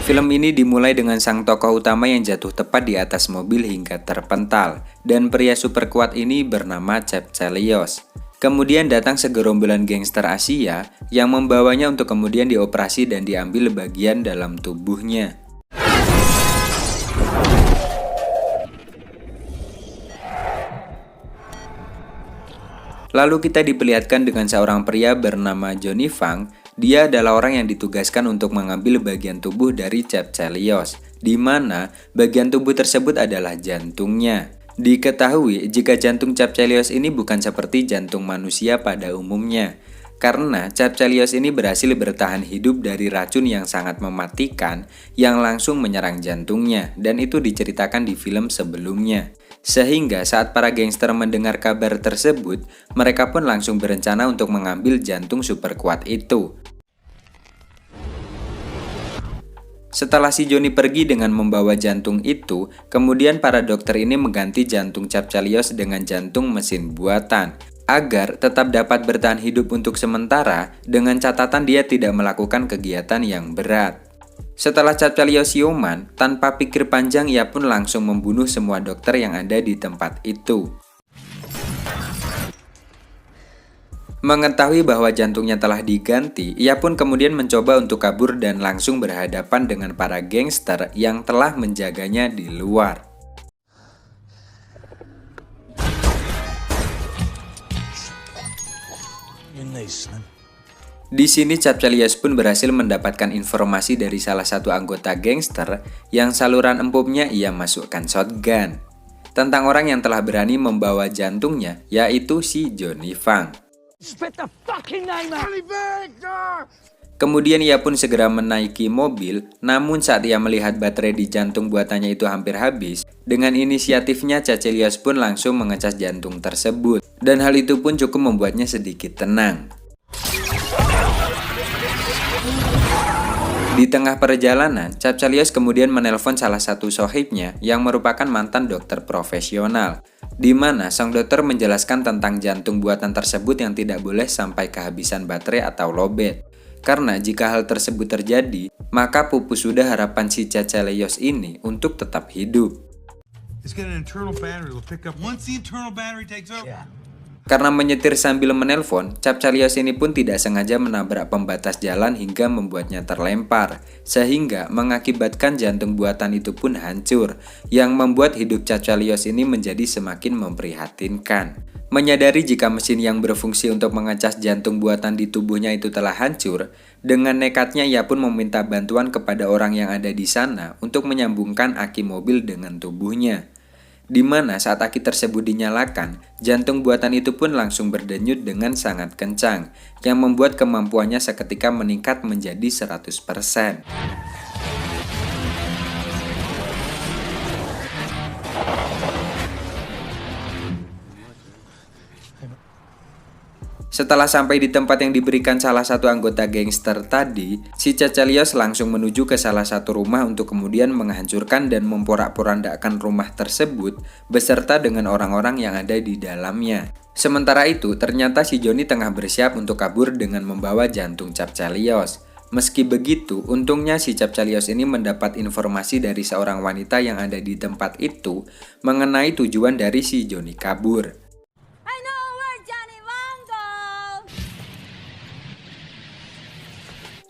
Film ini dimulai dengan sang tokoh utama yang jatuh tepat di atas mobil hingga terpental, dan pria super kuat ini bernama Chep Chelios. Kemudian datang segerombolan gangster Asia yang membawanya untuk kemudian dioperasi dan diambil bagian dalam tubuhnya. Lalu kita diperlihatkan dengan seorang pria bernama Johnny Fang. Dia adalah orang yang ditugaskan untuk mengambil bagian tubuh dari Chep Chelios, di mana bagian tubuh tersebut adalah jantungnya. Diketahui jika jantung Chep Chelios ini bukan seperti jantung manusia pada umumnya, karena Chep Chelios ini berhasil bertahan hidup dari racun yang sangat mematikan yang langsung menyerang jantungnya, dan itu diceritakan di film sebelumnya. Sehingga saat para gangster mendengar kabar tersebut, mereka pun langsung berencana untuk mengambil jantung super kuat itu. Setelah si Johnny pergi dengan membawa jantung itu, kemudian para dokter ini mengganti jantung Chep Chelios dengan jantung mesin buatan, agar tetap dapat bertahan hidup untuk sementara dengan catatan dia tidak melakukan kegiatan yang berat. Setelah Chep Chelios siuman, tanpa pikir panjang ia pun langsung membunuh semua dokter yang ada di tempat itu. Mengetahui bahwa jantungnya telah diganti, ia pun kemudian mencoba untuk kabur dan langsung berhadapan dengan para gangster yang telah menjaganya di luar. Di sini Chep Chelios pun berhasil mendapatkan informasi dari salah satu anggota gangster yang saluran empuknya ia masukkan shotgun tentang orang yang telah berani membawa jantungnya, yaitu si Johnny Fang. Kemudian ia pun segera menaiki mobil, namun saat ia melihat baterai di jantung buatannya itu hampir habis, dengan inisiatifnya Chep Chelios pun langsung mengecas jantung tersebut, dan hal itu pun cukup membuatnya sedikit tenang. Di tengah perjalanan, Chep Chelios kemudian menelpon salah satu sohibnya yang merupakan mantan dokter profesional, di mana sang dokter menjelaskan tentang jantung buatan tersebut yang tidak boleh sampai kehabisan baterai atau lowbat. Karena jika hal tersebut terjadi, maka pupus sudah harapan si Chep Chelios ini untuk tetap hidup. Karena menyetir sambil menelpon, Chep Chelios ini pun tidak sengaja menabrak pembatas jalan hingga membuatnya terlempar, sehingga mengakibatkan jantung buatan itu pun hancur, yang membuat hidup Chep Chelios ini menjadi semakin memprihatinkan. Menyadari jika mesin yang berfungsi untuk mengecas jantung buatan di tubuhnya itu telah hancur, dengan nekatnya ia pun meminta bantuan kepada orang yang ada di sana untuk menyambungkan aki mobil dengan tubuhnya. Di mana saat aki tersebut dinyalakan, jantung buatan itu pun langsung berdenyut dengan sangat kencang, yang membuat kemampuannya seketika meningkat menjadi 100%. Setelah sampai di tempat yang diberikan salah satu anggota gangster tadi, si Chep Chelios langsung menuju ke salah satu rumah untuk kemudian menghancurkan dan memporak-porandakan rumah tersebut beserta dengan orang-orang yang ada di dalamnya. Sementara itu, ternyata si Johnny tengah bersiap untuk kabur dengan membawa jantung Chep Chelios. Meski begitu, untungnya si Chep Chelios ini mendapat informasi dari seorang wanita yang ada di tempat itu mengenai tujuan dari si Johnny kabur.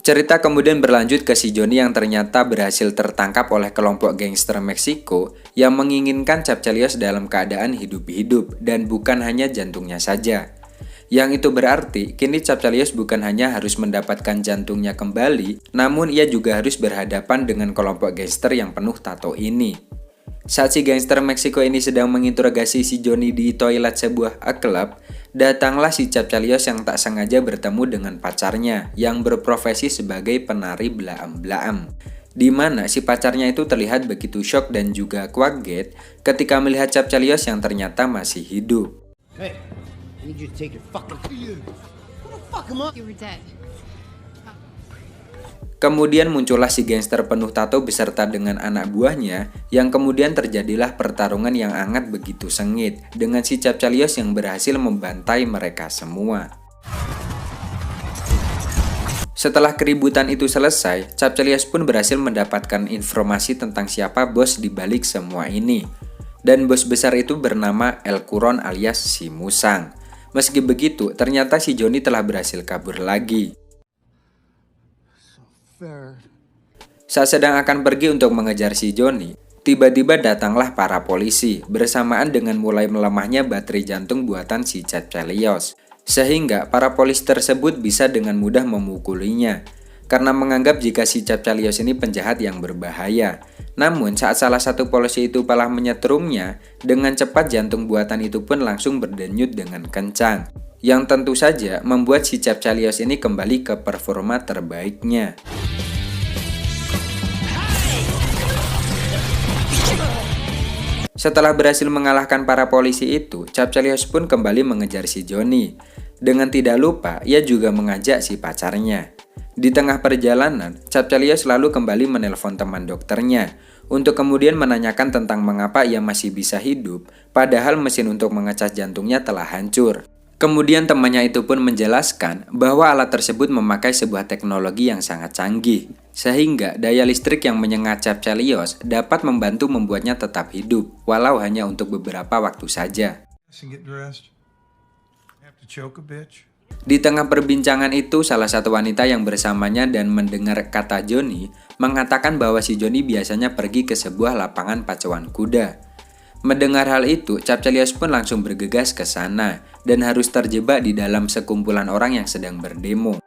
Cerita kemudian berlanjut ke si Johnny yang ternyata berhasil tertangkap oleh kelompok gangster Meksiko yang menginginkan Chep Chelios dalam keadaan hidup-hidup dan bukan hanya jantungnya saja. Yang itu berarti kini Chep Chelios bukan hanya harus mendapatkan jantungnya kembali, namun ia juga harus berhadapan dengan kelompok gangster yang penuh tato ini. Saat si gangster Meksiko ini sedang menginterogasi si Johnny di toilet sebuah klub, datanglah si Chep Chelios yang tak sengaja bertemu dengan pacarnya yang berprofesi sebagai penari blaam-blaam. Di mana si pacarnya itu terlihat begitu shock dan juga kaget ketika melihat Chep Chelios yang ternyata masih hidup. Hey, I need you to take your fucking... Fuck him up. You were dead. Kemudian muncullah si gangster penuh tato beserta dengan anak buahnya, yang kemudian terjadilah pertarungan yang hangat begitu sengit dengan si Chep Chelios yang berhasil membantai mereka semua. Setelah keributan itu selesai, Capcelios pun berhasil mendapatkan informasi tentang siapa bos di balik semua ini. Dan bos besar itu bernama El Kuron alias si Musang. Meski begitu, ternyata si Johnny telah berhasil kabur lagi. Saat sedang akan pergi untuk mengejar si Johnny, tiba-tiba datanglah para polisi bersamaan dengan mulai melemahnya baterai jantung buatan si Capcelios. Sehingga para polisi tersebut bisa dengan mudah memukulinya karena menganggap jika si Capcelios ini penjahat yang berbahaya. Namun saat salah satu polisi itu malah menyetrumnya, dengan cepat jantung buatan itu pun langsung berdenyut dengan kencang. Yang tentu saja membuat si Capcelios ini kembali ke performa terbaiknya. Setelah berhasil mengalahkan para polisi itu, Capcelios pun kembali mengejar si Johnny. Dengan tidak lupa, ia juga mengajak si pacarnya. Di tengah perjalanan, Capcelios lalu kembali menelpon teman dokternya untuk kemudian menanyakan tentang mengapa ia masih bisa hidup, padahal mesin untuk mengecas jantungnya telah hancur. Kemudian temannya itu pun menjelaskan bahwa alat tersebut memakai sebuah teknologi yang sangat canggih, sehingga daya listrik yang menyengat Capcelios dapat membantu membuatnya tetap hidup, walau hanya untuk beberapa waktu saja. Di tengah perbincangan itu, salah satu wanita yang bersamanya dan mendengar kata Johnny mengatakan bahwa si Johnny biasanya pergi ke sebuah lapangan pacuan kuda. Mendengar hal itu, Capcelios pun langsung bergegas ke sana dan harus terjebak di dalam sekumpulan orang yang sedang berdemo.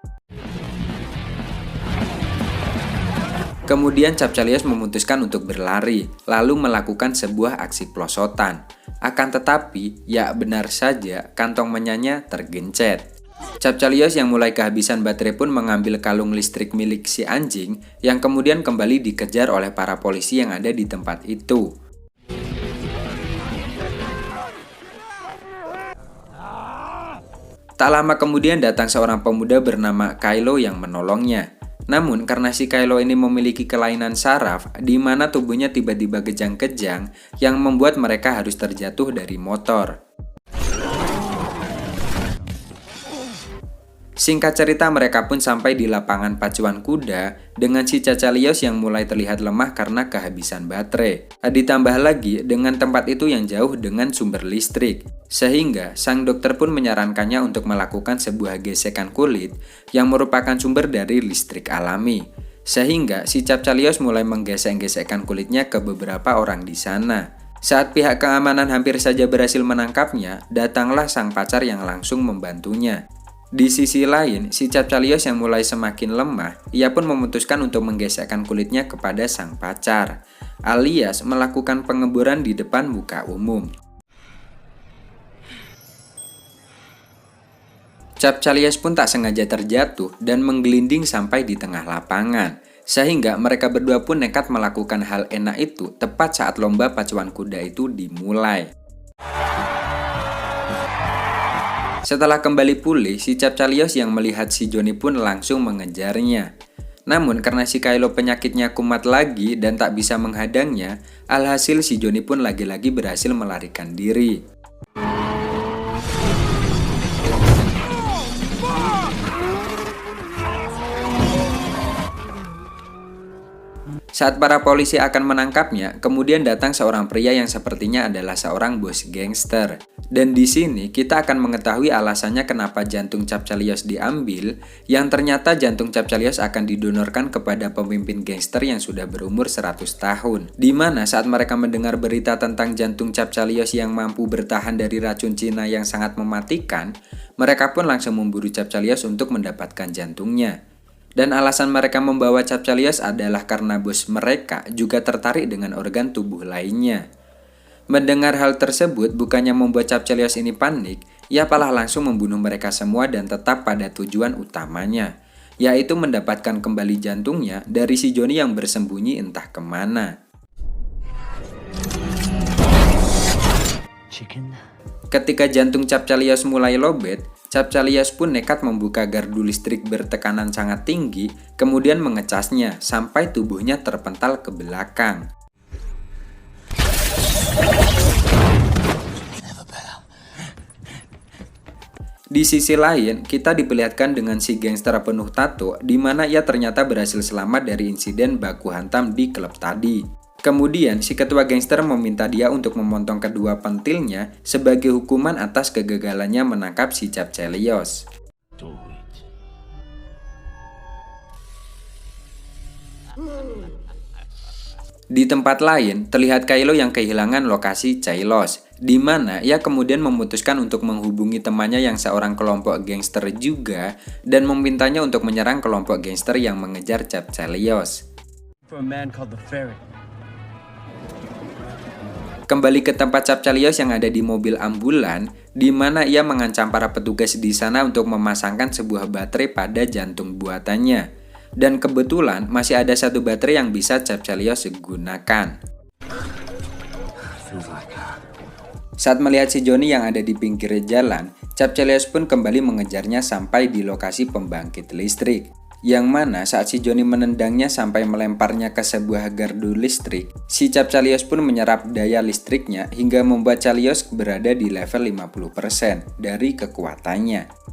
Kemudian Capcelios memutuskan untuk berlari, lalu melakukan sebuah aksi pelosotan. Akan tetapi, ya benar saja, kantong menyanya tergencet. Capcelios yang mulai kehabisan baterai pun mengambil kalung listrik milik si anjing yang kemudian kembali dikejar oleh para polisi yang ada di tempat itu. Tak lama kemudian datang seorang pemuda bernama Kylo yang menolongnya. Namun karena si Kylo ini memiliki kelainan saraf di mana tubuhnya tiba-tiba kejang-kejang yang membuat mereka harus terjatuh dari motor. Singkat cerita, mereka pun sampai di lapangan pacuan kuda dengan si Capcelios yang mulai terlihat lemah karena kehabisan baterai. Ditambah lagi dengan tempat itu yang jauh dengan sumber listrik. Sehingga sang dokter pun menyarankannya untuk melakukan sebuah gesekan kulit yang merupakan sumber dari listrik alami. Sehingga si Capcelios mulai menggesek-gesekkan kulitnya ke beberapa orang di sana. Saat pihak keamanan hampir saja berhasil menangkapnya, datanglah sang pacar yang langsung membantunya. Di sisi lain, si Capcelios yang mulai semakin lemah, ia pun memutuskan untuk menggesekkan kulitnya kepada sang pacar, alias melakukan pengemburan di depan muka umum. Capcelios pun tak sengaja terjatuh dan menggelinding sampai di tengah lapangan, sehingga mereka berdua pun nekat melakukan hal enak itu tepat saat lomba pacuan kuda itu dimulai. Setelah kembali pulih, si Capcelios yang melihat si Johnny pun langsung mengejarnya. Namun karena si Kylo penyakitnya kumat lagi dan tak bisa menghadangnya, alhasil si Johnny pun lagi-lagi berhasil melarikan diri. Saat para polisi akan menangkapnya, kemudian datang seorang pria yang sepertinya adalah seorang bos gangster. Dan di sini kita akan mengetahui alasannya kenapa jantung Capcelios diambil, yang ternyata jantung Capcelios akan didonorkan kepada pemimpin gangster yang sudah berumur 100 tahun. Dimana saat mereka mendengar berita tentang jantung Capcelios yang mampu bertahan dari racun Cina yang sangat mematikan, mereka pun langsung memburu Capcelios untuk mendapatkan jantungnya. Dan alasan mereka membawa Capcelios adalah karena bos mereka juga tertarik dengan organ tubuh lainnya. Mendengar hal tersebut bukannya membuat Capcelios ini panik, ia malah langsung membunuh mereka semua dan tetap pada tujuan utamanya, yaitu mendapatkan kembali jantungnya dari si Johnny yang bersembunyi entah kemana. Ketika jantung Capcelios mulai lobet, Capcelios pun nekat membuka gardu listrik bertekanan sangat tinggi, kemudian mengecasnya sampai tubuhnya terpental ke belakang. Di sisi lain, kita diperlihatkan dengan si gangster penuh tato, di mana ia ternyata berhasil selamat dari insiden baku hantam di klub tadi. Kemudian, si ketua gangster meminta dia untuk memotong kedua pentilnya sebagai hukuman atas kegagalannya menangkap si Cap Chelios. Di tempat lain, terlihat Kylo yang kehilangan lokasi Chelios, di mana ia kemudian memutuskan untuk menghubungi temannya yang seorang kelompok gangster juga dan memintanya untuk menyerang kelompok gangster yang mengejar Cap Chelios. Kembali ke tempat Cap Chelios yang ada di mobil ambulan, di mana ia mengancam para petugas di sana untuk memasangkan sebuah baterai pada jantung buatannya. Dan kebetulan masih ada satu baterai yang bisa Cap Chelios gunakan. Saat melihat si Johnny yang ada di pinggir jalan, Cap Chelios pun kembali mengejarnya sampai di lokasi pembangkit listrik. Yang mana saat si Johnny menendangnya sampai melemparnya ke sebuah gardu listrik, si Cap Chelios pun menyerap daya listriknya hingga membuat Chelios berada di level 50% dari kekuatannya.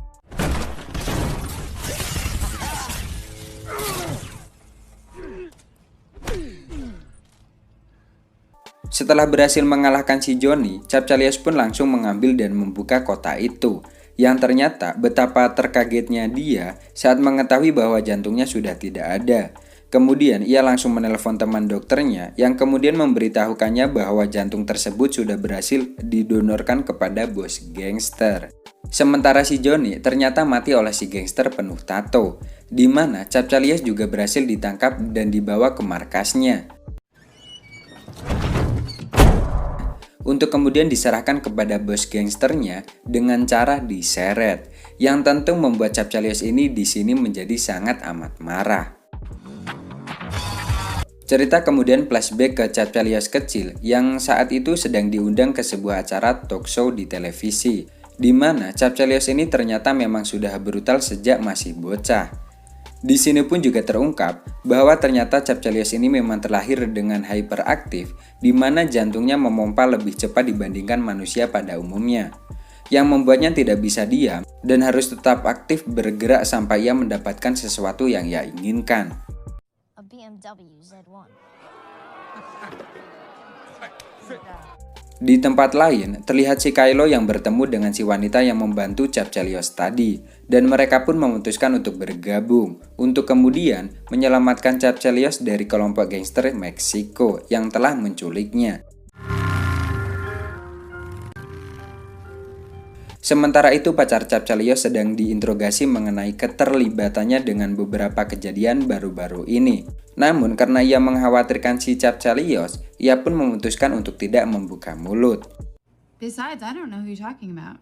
Setelah berhasil mengalahkan si Johnny, Cap Chelios pun langsung mengambil dan membuka kotak itu. Yang ternyata betapa terkagetnya dia saat mengetahui bahwa jantungnya sudah tidak ada. Kemudian ia langsung menelpon teman dokternya yang kemudian memberitahukannya bahwa jantung tersebut sudah berhasil didonorkan kepada bos gangster. Sementara si Johnny ternyata mati oleh si gangster penuh tato, di mana Cap Chelios juga berhasil ditangkap dan dibawa ke markasnya, untuk kemudian diserahkan kepada bos gangsternya dengan cara diseret, yang tentu membuat Cap Chelios ini di sini menjadi sangat amat marah. Cerita kemudian flashback ke Cap Chelios kecil yang saat itu sedang diundang ke sebuah acara talk show di televisi, di mana Cap Chelios ini ternyata memang sudah brutal sejak masih bocah. Di sini pun juga terungkap bahwa ternyata Cap Chelios ini memang terlahir dengan hyperaktif, di mana jantungnya memompa lebih cepat dibandingkan manusia pada umumnya, yang membuatnya tidak bisa diam dan harus tetap aktif bergerak sampai ia mendapatkan sesuatu yang ia inginkan. A BMW Z1. Di tempat lain, terlihat si Kylo yang bertemu dengan si wanita yang membantu Cap Chelios tadi, dan mereka pun memutuskan untuk bergabung, untuk kemudian menyelamatkan Cap Chelios dari kelompok gangster Meksiko yang telah menculiknya. Sementara itu pacar Cap Chelios sedang diinterogasi mengenai keterlibatannya dengan beberapa kejadian baru-baru ini. Namun karena ia mengkhawatirkan si Cap Chelios, ia pun memutuskan untuk tidak membuka mulut. Besides, I don't know who you're talking about.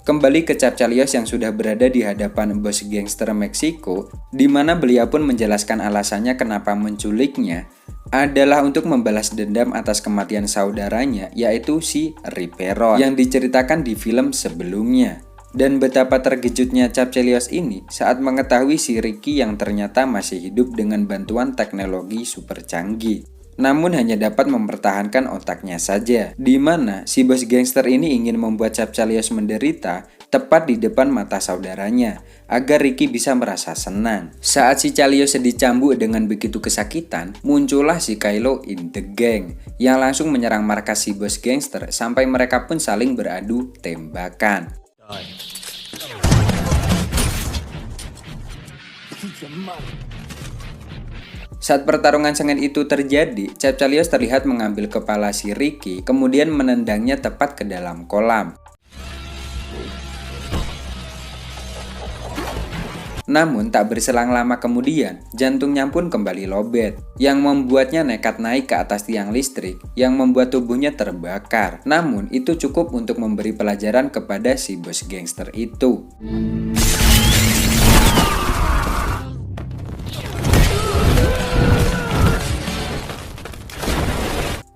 Kembali ke Cap Chelios yang sudah berada di hadapan bos gangster Meksiko, di mana beliau pun menjelaskan alasannya kenapa menculiknya adalah untuk membalas dendam atas kematian saudaranya, yaitu si Riperon yang diceritakan di film sebelumnya. Dan betapa terkejutnya Cap Chelios ini saat mengetahui si Ricky yang ternyata masih hidup dengan bantuan teknologi super canggih, namun hanya dapat mempertahankan otaknya saja, di mana si bos gangster ini ingin membuat Cap Chelios menderita tepat di depan mata saudaranya, agar Ricky bisa merasa senang. Saat si Chelios dicambuk dengan begitu kesakitan, muncullah si Kylo in the gang, yang langsung menyerang markas si bos gangster sampai mereka pun saling beradu tembakan. Saat pertarungan sengit itu terjadi, Cap Chelios terlihat mengambil kepala si Ricky, kemudian menendangnya tepat ke dalam kolam. Namun tak berselang lama kemudian, jantungnya pun kembali lobet, yang membuatnya nekat naik ke atas tiang listrik, yang membuat tubuhnya terbakar. Namun itu cukup untuk memberi pelajaran kepada si bos gangster itu.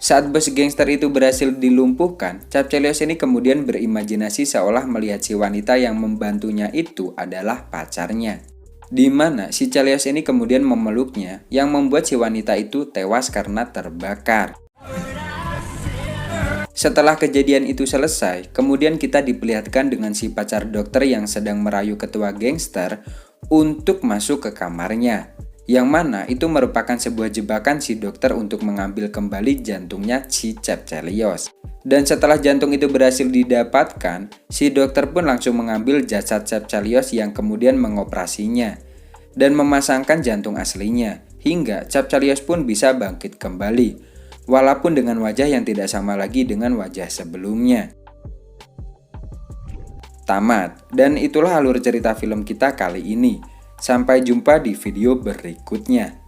Saat bos gangster itu berhasil dilumpuhkan, Cap Chelios ini kemudian berimajinasi seolah melihat si wanita yang membantunya itu adalah pacarnya. Di mana si Chelios ini kemudian memeluknya, yang membuat si wanita itu tewas karena terbakar. Setelah kejadian itu selesai, kemudian kita diperlihatkan dengan si pacar dokter yang sedang merayu ketua gangster untuk masuk ke kamarnya. Yang mana itu merupakan sebuah jebakan si dokter untuk mengambil kembali jantungnya si Chep Chelios. Dan setelah jantung itu berhasil didapatkan, si dokter pun langsung mengambil jasad Chep Chelios yang kemudian mengoperasinya dan memasangkan jantung aslinya, hingga Chep Chelios pun bisa bangkit kembali. Walaupun dengan wajah yang tidak sama lagi dengan wajah sebelumnya. Tamat, dan itulah alur cerita film kita kali ini. Sampai jumpa di video berikutnya.